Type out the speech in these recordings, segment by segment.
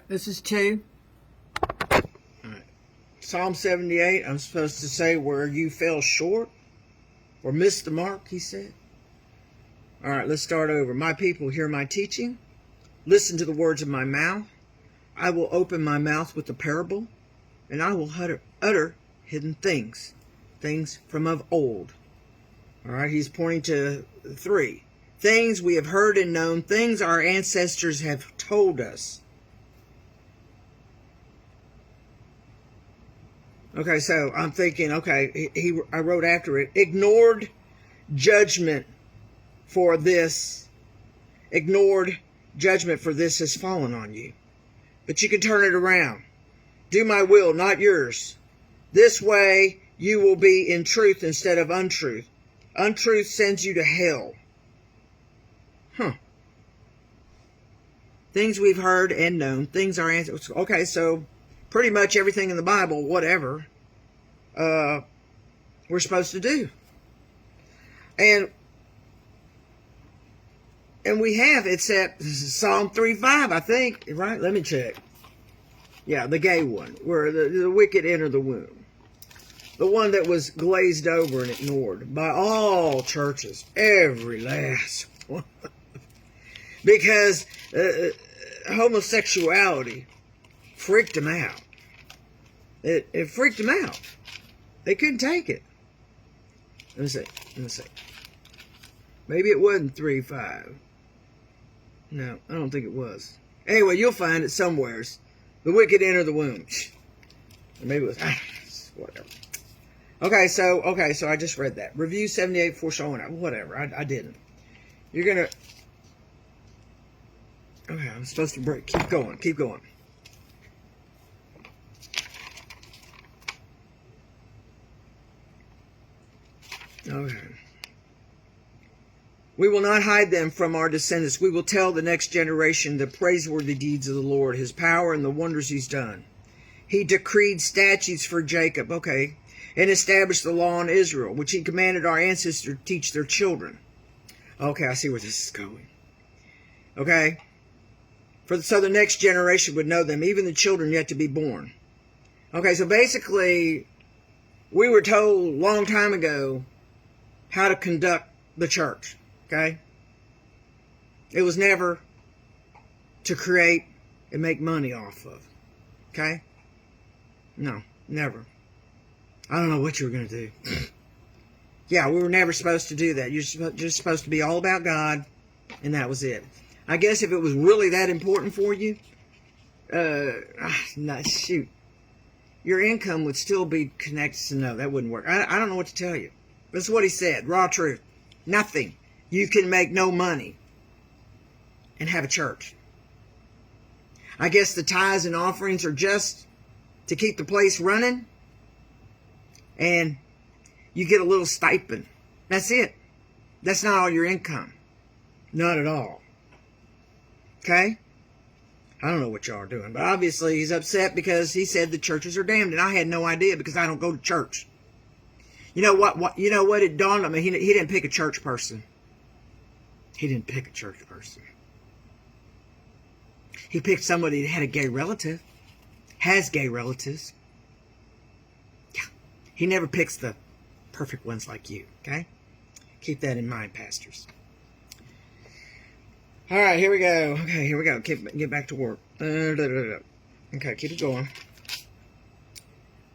This is 2. All right. Psalm 78, I'm supposed to say where you fell short or missed the mark, he said. All right, let's start over. My people, hear my teaching. Listen to the words of my mouth. I will open my mouth with a parable, and I will utter hidden things from of old. All right, he's pointing to 3. Things we have heard and known, things our ancestors have told us. Okay, so I'm thinking, okay, I wrote after it, ignored judgment for this. Ignored judgment for this has fallen on you. But you can turn it around. Do my will, not yours. This way you will be in truth instead of untruth. Untruth sends you to hell. Things we've heard and known, things our ancestors. Okay, so pretty much everything in the Bible, whatever, we're supposed to do. And we have, except Psalm 3:5, I think, right? Let me check. Yeah, the gay one, where the wicked enter the womb. The one that was glazed over and ignored by all churches, every last one. Because homosexuality freaked them out. It freaked them out. They couldn't take it. Let me see. Maybe it wasn't 3:5. No, I don't think it was. Anyway, you'll find it somewheres. The wicked enter the womb. Maybe it was, whatever. Okay, so I just read that. Review 78 before showing up. Whatever, I didn't. You're going to... Okay, I'm supposed to break. Keep going. Okay. We will not hide them from our descendants. We will tell the next generation the praiseworthy deeds of the Lord, his power and the wonders he's done. He decreed statutes for Jacob, and established the law in Israel, which he commanded our ancestors to teach their children. Okay, I see where this is going. Okay? So the next generation would know them, even the children yet to be born. Okay, so basically, we were told a long time ago how to conduct the church. Okay? It was never to create and make money off of. Okay? No, never. I don't know what you were going to do. Yeah, we were never supposed to do that. You're just supposed to be all about God, and that was it. I guess if it was really that important for you, shoot, your income would still be connected to no, that wouldn't work. I don't know what to tell you. That's what he said, raw truth. Nothing. You can make no money and have a church. I guess the tithes and offerings are just to keep the place running, and you get a little stipend. That's it. That's not all your income. Not at all. Okay? I don't know what y'all are doing, but obviously he's upset because he said the churches are damned, and I had no idea because I don't go to church. You know what? You know what? It dawned on me. He didn't pick a church person. He didn't pick a church person. He picked somebody that had a gay relative, has gay relatives. Yeah. He never picks the perfect ones like you, okay? Keep that in mind, pastors. All right, here we go. Okay, here we go. Get back to work. Okay, keep it going.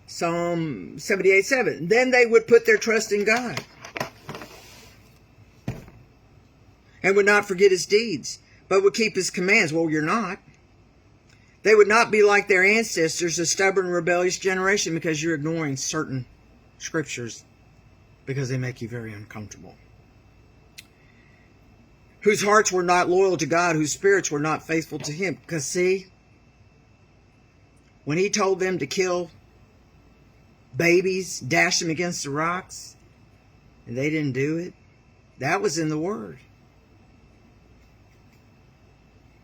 Psalm 78:7. Then they would put their trust in God and would not forget his deeds, but would keep his commands. Well, you're not. They would not be like their ancestors, a stubborn, rebellious generation, because you're ignoring certain scriptures because they make you very uncomfortable. Whose hearts were not loyal to God, whose spirits were not faithful to him. Because see, when he told them to kill babies, dash them against the rocks, and they didn't do it, that was in the Word.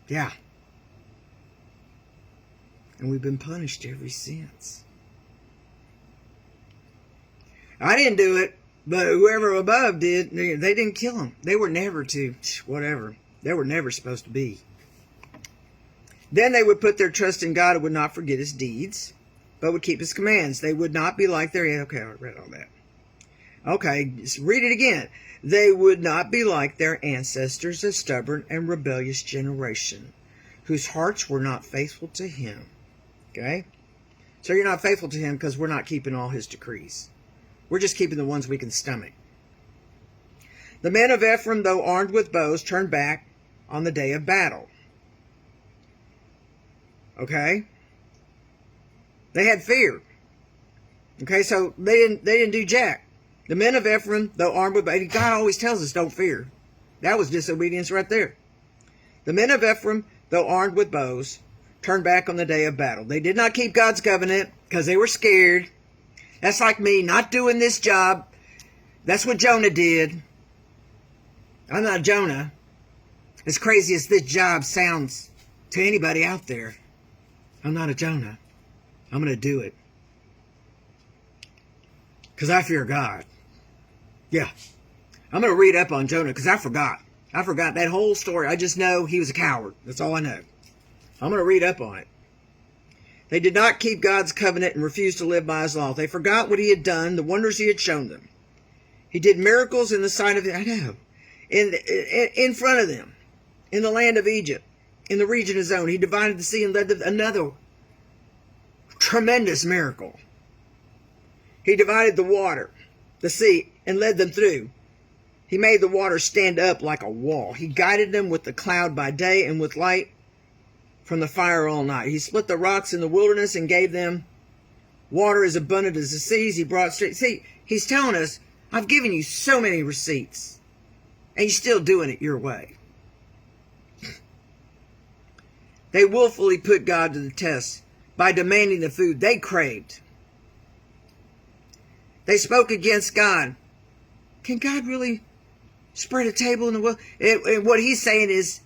Yeah. And we've been punished ever since. I didn't do it, but whoever above did. They didn't kill him. They were never to, whatever. They were never supposed to be. Then they would put their trust in God and would not forget his deeds, but would keep his commands. They would not be like their... Okay, I read all that. Okay, just read it again. They would not be like their ancestors, a stubborn and rebellious generation, whose hearts were not faithful to him. Okay? So you're not faithful to him because we're not keeping all his decrees. We're just keeping the ones we can stomach. The men of Ephraim, though armed with bows, turned back on the day of battle. Okay? They had fear. Okay, so they didn't do jack. The men of Ephraim, though armed with bows, God always tells us don't fear. That was disobedience right there. The men of Ephraim, though armed with bows, turned back on the day of battle. They did not keep God's covenant because they were scared. That's like me not doing this job. That's what Jonah did. I'm not Jonah. As crazy as this job sounds to anybody out there, I'm not a Jonah. I'm going to do it. Because I fear God. Yeah. I'm going to read up on Jonah because I forgot. I forgot that whole story. I just know he was a coward. That's all I know. I'm going to read up on it. They did not keep God's covenant and refused to live by his law. They forgot what he had done, the wonders he had shown them. He did miracles in the sight of them. I know. In front of them. In the land of Egypt. In the region of Zone. He divided the sea and led them. Another tremendous miracle. He divided the water, the sea, and led them through. He made the water stand up like a wall. He guided them with the cloud by day and with light from the fire all night. He split the rocks in the wilderness and gave them water as abundant as the seas. He brought straight. See, he's telling us, I've given you so many receipts, and you're still doing it your way. They willfully put God to the test by demanding the food they craved. They spoke against God. Can God really spread a table in the world? And what he's saying is,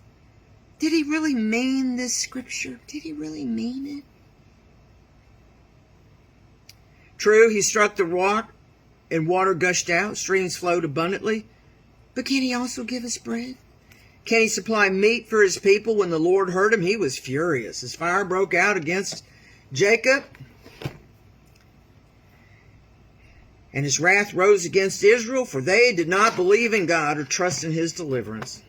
did he really mean this scripture? Did he really mean it? True, he struck the rock and water gushed out. Streams flowed abundantly. But can he also give us bread? Can he supply meat for his people? When the Lord heard him, he was furious. His fire broke out against Jacob, and his wrath rose against Israel, for they did not believe in God or trust in his deliverance.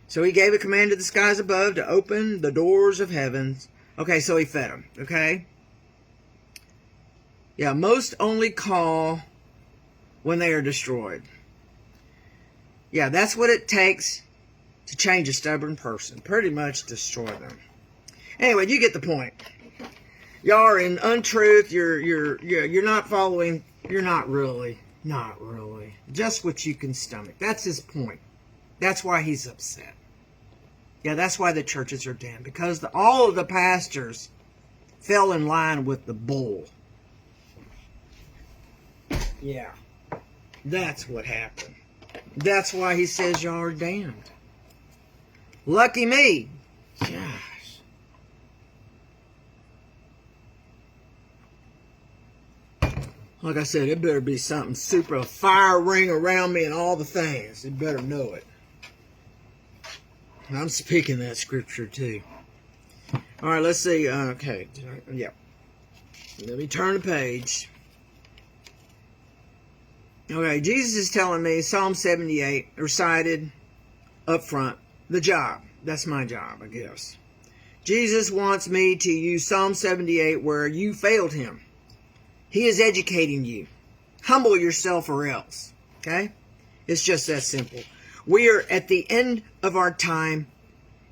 So he gave a command to the skies above to open the doors of heavens. Okay, so he fed them, okay? Yeah, most only call when they are destroyed. Yeah, that's what it takes to change a stubborn person. Pretty much destroy them. Anyway, you get the point. Y'all are in untruth. You're not following. You're not really. Just what you can stomach. That's his point. That's why he's upset. Yeah, that's why the churches are damned. Because all of the pastors fell in line with the bull. Yeah. That's what happened. That's why he says y'all are damned. Lucky me. Gosh. Like I said, it better be something super, a fire ring around me and all the things. You better know it. I'm speaking that scripture too. All right, let's see. Okay. Yeah. Let me turn the page. Okay, Jesus is telling me Psalm 78 recited up front. The job. That's my job, I guess. Jesus wants me to use Psalm 78 where you failed him. He is educating you. Humble yourself or else. Okay? It's just that simple. We are at the end of our time,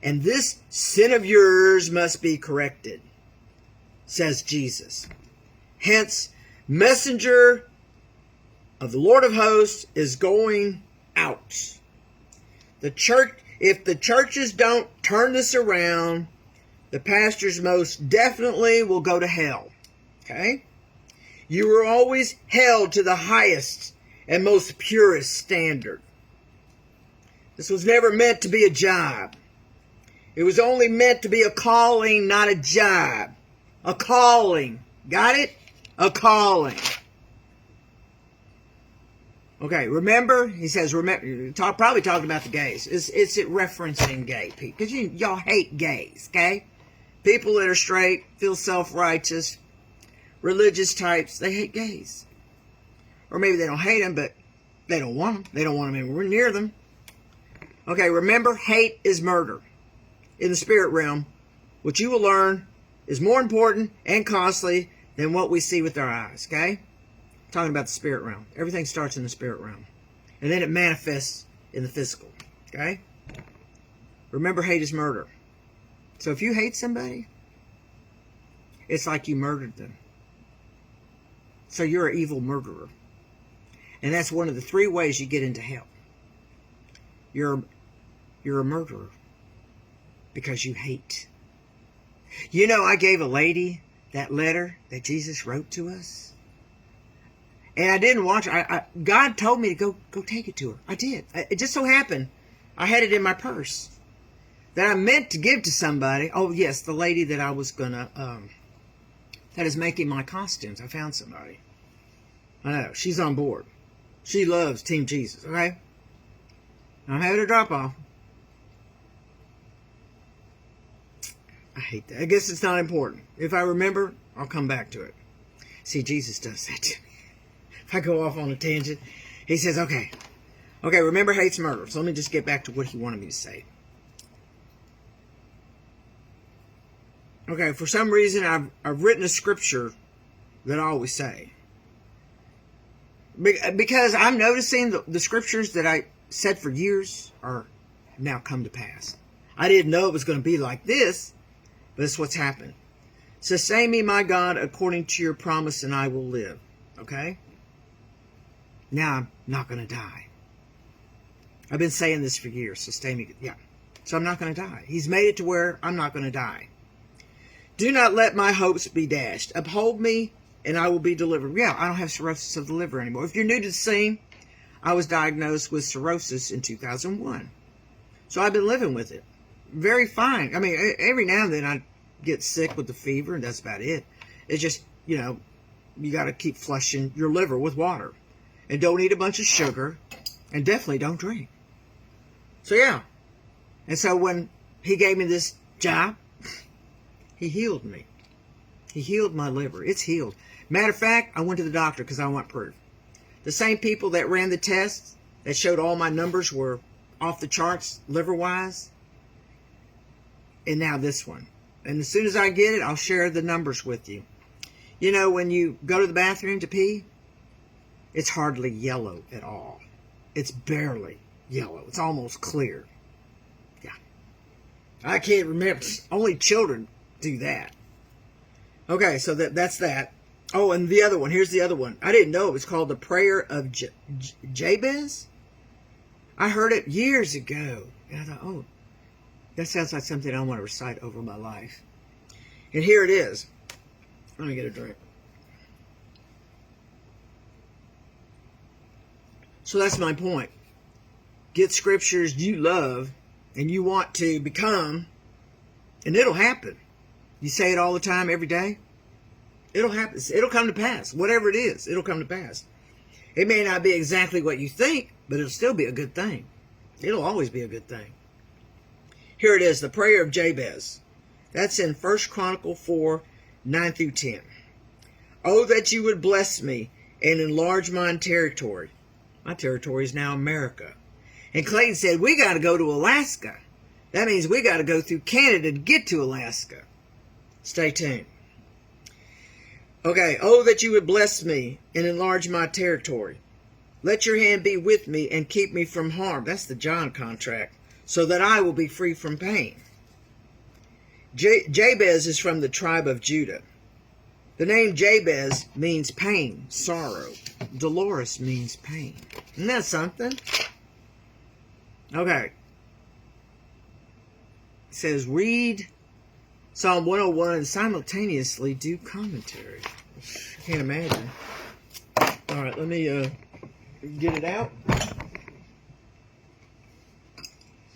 and this sin of yours must be corrected, says Jesus. Hence, messenger of the Lord of hosts is going out. The church, if the churches don't turn this around, the pastors most definitely will go to hell. Okay? You were always held to the highest and most purest standard. This was never meant to be a job. It was only meant to be a calling, not a job. A calling. Got it? A calling. Okay, remember? He says, remember, probably talking about the gays. It's referencing gay people. Because y'all hate gays, okay? People that are straight, feel self-righteous, religious types, they hate gays. Or maybe they don't hate them, but they don't want them. They don't want them anywhere near them. Okay, remember, hate is murder. In the spirit realm, what you will learn is more important and costly than what we see with our eyes, okay? I'm talking about the spirit realm. Everything starts in the spirit realm. And then it manifests in the physical, okay? Remember, hate is murder. So if you hate somebody, it's like you murdered them. So you're an evil murderer. And that's one of the 3 ways you get into hell. You're a murderer because you hate. You know, I gave a lady that letter that Jesus wrote to us. And I didn't watch it. God told me to go take it to her. I did. It just so happened I had it in my purse that I meant to give to somebody. Oh, yes, the lady that I was going to, that is making my costumes. I found somebody. I know. She's on board. She loves Team Jesus, okay? I'm having a drop-off. I hate that. I guess it's not important. If I remember, I'll come back to it. See, Jesus does that to me. If I go off on a tangent, he says, okay, remember, hate's murder. So let me just get back to what he wanted me to say. Okay, for some reason, I've written a scripture that I always say. Because I'm noticing the scriptures that I said for years are now come to pass. I didn't know it was going to be like this, but it's what's happened. Sustain me, my God, according to your promise, and I will live. Okay? Now I'm not going to die. I've been saying this for years. Sustain me. Yeah. So I'm not going to die. He's made it to where I'm not going to die. Do not let my hopes be dashed. Uphold me, and I will be delivered. Yeah, I don't have cirrhosis of the liver anymore. If you're new to the scene, I was diagnosed with cirrhosis in 2001. So I've been living with it. Very fine. I mean, every now and then I get sick with the fever, and that's about it. It's just, you know, you got to keep flushing your liver with water. And don't eat a bunch of sugar. And definitely don't drink. So, yeah. And so when he gave me this job, he healed me. He healed my liver. It's healed. Matter of fact, I went to the doctor because I want proof. The same people that ran the tests that showed all my numbers were off the charts liver-wise. And now this one. And as soon as I get it, I'll share the numbers with you. You know, when you go to the bathroom to pee, it's hardly yellow at all. It's barely yellow. It's almost clear. Yeah. I can't remember. Only children do that. Okay, so that's that. Oh, and the other one. Here's the other one. I didn't know it was called the Prayer of Jabez. I heard it years ago. And I thought, oh, that sounds like something I want to recite over my life. And here it is. Let me get a drink. So that's my point. Get scriptures you love and you want to become, and it'll happen. You say it all the time, every day. It'll happen. It'll come to pass. Whatever it is, it'll come to pass. It may not be exactly what you think, but it'll still be a good thing. It'll always be a good thing. Here it is, the prayer of Jabez. That's in 1 Chronicles 4, 9 through 10. Oh, that you would bless me and enlarge my territory. My territory is now America. And Clayton said, we got to go to Alaska. That means we got to go through Canada to get to Alaska. Stay tuned. Okay, oh, that you would bless me and enlarge my territory. Let your hand be with me and keep me from harm. That's the John contract. So that I will be free from pain. Jabez is from the tribe of Judah. The name Jabez means pain, sorrow. Dolores means pain. Isn't that something? Okay. It says, read Psalm 101 and simultaneously do commentary. I can't imagine. All right, let me get it out.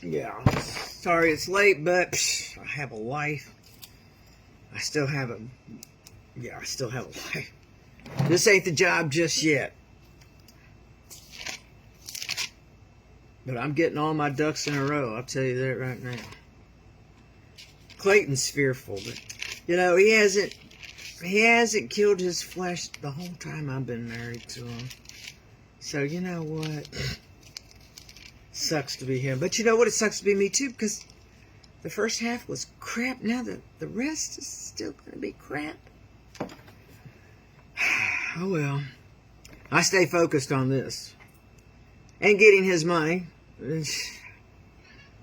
Yeah, sorry it's late, but I have a life. I still have a life. This ain't the job just yet. But I'm getting all my ducks in a row. I'll tell you that right now. Clayton's fearful, but you know, he hasn't killed his flesh the whole time I've been married to him. So you know what? Sucks to be him. But you know what? It sucks to be me too, because the first half was crap. Now the rest is still going to be crap. Oh well. I stay focused on this. And getting his money.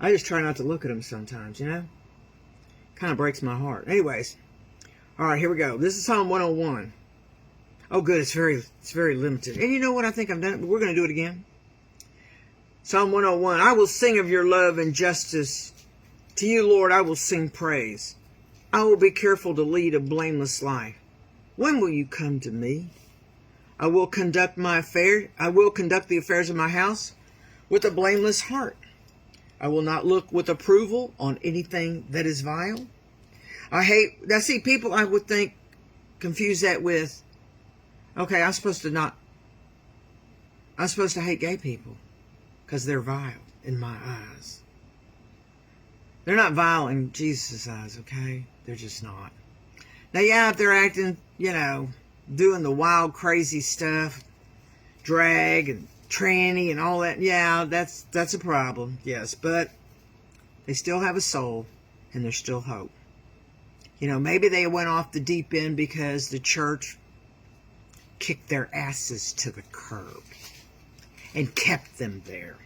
I just try not to look at him sometimes, you know? Kind of breaks my heart. Anyways. Alright, here we go. This is Psalm 101. Oh good, it's very limited. And you know what? I think I've done it, but we're going to do it again. Psalm 101. I will sing of your love and justice. To you, Lord, I will sing praise. I will be careful to lead a blameless life. When will you come to me? I will conduct the affairs of my house with a blameless heart. I will not look with approval on anything that is vile. Now see, people I would think confuse that with, okay, I'm supposed to hate gay people because they're vile in my eyes. They're not vile in Jesus' eyes, okay? They're just not. Now, yeah, if they're acting, you know, doing the wild, crazy stuff, drag and tranny and all that, yeah, that's a problem, yes. But they still have a soul, and there's still hope. You know, maybe they went off the deep end because the church kicked their asses to the curb and kept them there.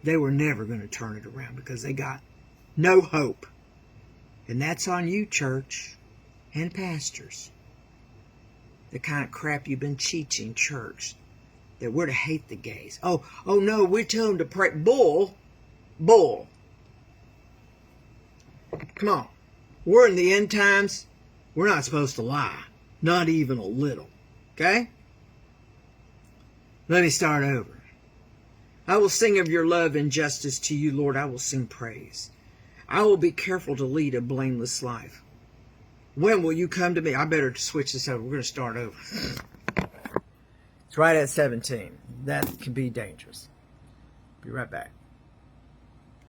They were never going to turn it around because they got no hope. And that's on you, church and pastors. The kind of crap you've been teaching church. That we're to hate the gays. Oh no, we're telling them to pray. Bull. Come on. We're in the end times. We're not supposed to lie. Not even a little. Okay? Let me start over. I will sing of your love and justice. To you, Lord, I will sing praise. I will be careful to lead a blameless life. When will you come to me? I better switch this over. We're going to start over. It's right at 17. That can be dangerous. Be right back.